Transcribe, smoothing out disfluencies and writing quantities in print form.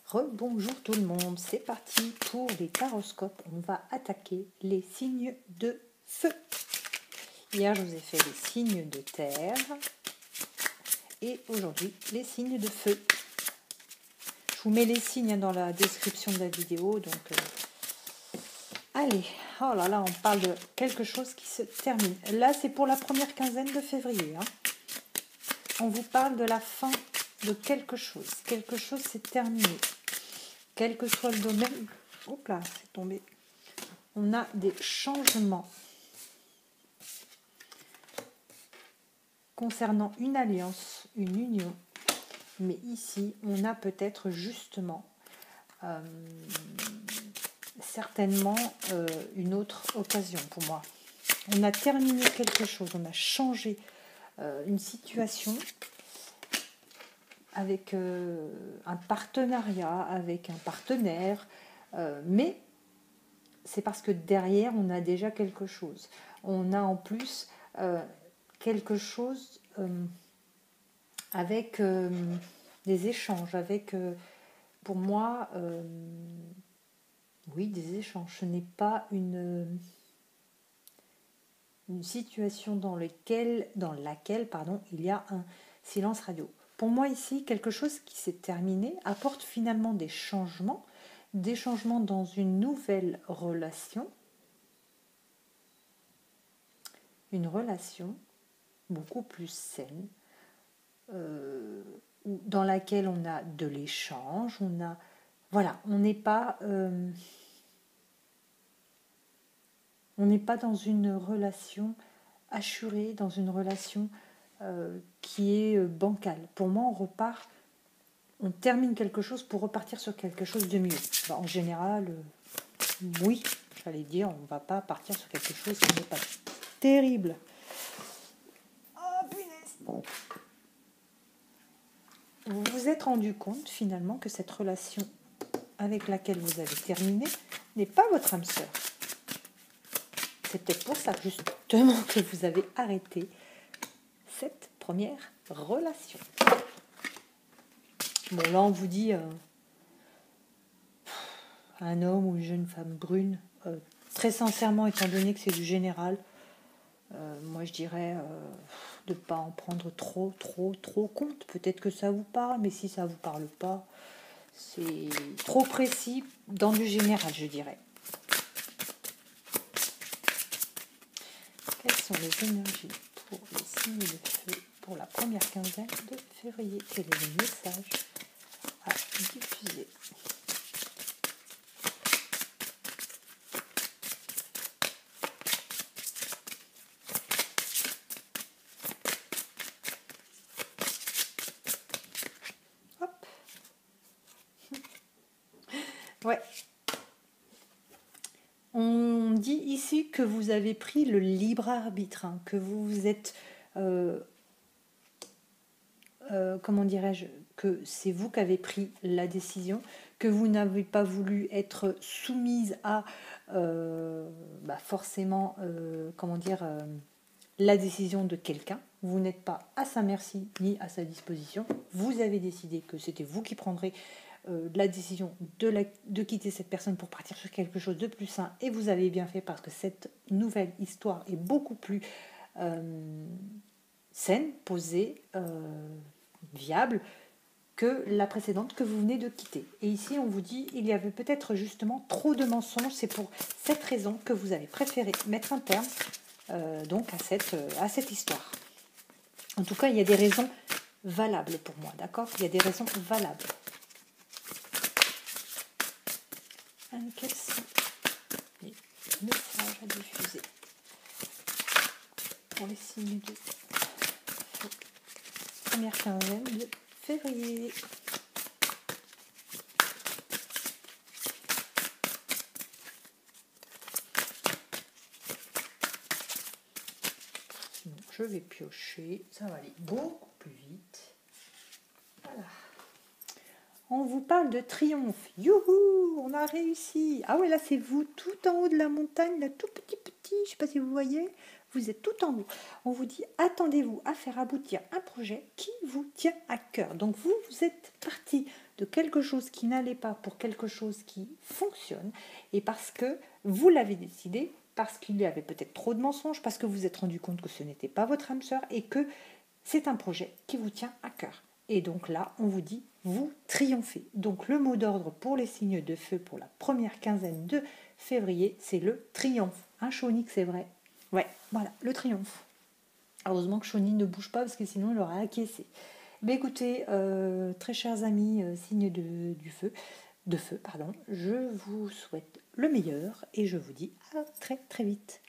Rebonjour tout le monde, c'est parti pour les taroscopes. On va attaquer les signes de feu. Hier, je vous ai fait les signes de terre et aujourd'hui, les signes de feu. Je vous mets les signes dans la description de la vidéo. Donc, allez, oh là là, on parle de quelque chose qui se termine. Là, c'est pour la première quinzaine de février. On vous parle de la fin de quelque chose. Quelque chose s'est terminé. Quel que soit le domaine, hop là, c'est tombé. On a des changements concernant une alliance, une union. Mais ici, on a peut-être justement, certainement, une autre occasion pour moi. On a terminé quelque chose, on a changé une situation avec un partenariat, avec un partenaire, mais c'est parce que derrière, on a déjà quelque chose. On a en plus quelque chose avec des échanges, avec, pour moi, oui, des échanges. Ce n'est pas une situation dans laquelle il y a un silence radio. Pour moi, ici, quelque chose qui s'est terminé apporte finalement des changements dans une nouvelle relation. Une relation beaucoup plus saine, dans laquelle on a de l'échange, on n'est pas dans une relation assurée, dans une relation qui est bancale. Pour moi, on termine quelque chose pour repartir sur quelque chose de mieux. En général, oui, j'allais dire, on ne va pas partir sur quelque chose qui n'est pas terrible. Oh, punaise. Vous vous êtes rendu compte finalement que cette relation avec laquelle vous avez terminé n'est pas votre âme sœur. C'est peut-être pour ça justement que vous avez arrêté cette première relation. Bon, là on vous dit un homme ou une jeune femme brune, très sincèrement, étant donné que c'est du général, moi je dirais de ne pas en prendre trop compte. Peut-être que ça vous parle, mais si ça ne vous parle pas, c'est trop précis dans du général, je dirais. Quelles sont les énergies pour les signes de feu pour la première quinzaine de février? Quel est le message à diffuser? Hop. Ouais. On dit ici que vous avez pris le libre arbitre, que vous êtes, comment dirais-je, que c'est vous qui avez pris la décision, que vous n'avez pas voulu être soumise à forcément, la décision de quelqu'un. Vous n'êtes pas à sa merci ni à sa disposition. Vous avez décidé que c'était vous qui prendrez la décision de quitter cette personne pour partir sur quelque chose de plus sain, et vous avez bien fait parce que cette nouvelle histoire est beaucoup plus saine, posée, viable que la précédente que vous venez de quitter. Et ici on vous dit il y avait peut-être justement trop de mensonges, c'est pour cette raison que vous avez préféré mettre un terme donc à cette histoire. En tout cas, il y a des raisons valables pour moi, d'accord? Il y a des raisons valables. Quels sont les messages à diffuser pour les signes de première quinzaine de février? Sinon, je vais piocher, ça va aller beaucoup plus vite. Voilà. On vous parle de triomphe. Youhou, on a réussi. Ah ouais, là c'est vous tout en haut de la montagne, là tout petit. petit, je ne sais pas si vous voyez, vous êtes tout en haut. On vous dit, attendez-vous à faire aboutir un projet qui vous tient à cœur. Donc vous êtes parti de quelque chose qui n'allait pas pour quelque chose qui fonctionne, et parce que vous l'avez décidé, parce qu'il y avait peut-être trop de mensonges, parce que vous vous êtes rendu compte que ce n'était pas votre âme sœur, et que c'est un projet qui vous tient à cœur. Et donc là, on vous dit, vous triomphez. Donc le mot d'ordre pour les signes de feu pour la première quinzaine de février, c'est le triomphe. Hein, Chonique, c'est vrai. Ouais, voilà, le triomphe. Heureusement que Choni ne bouge pas, parce que sinon il aurait acquiescé. Mais écoutez, très chers amis, signes de feu, je vous souhaite le meilleur et je vous dis à très très vite.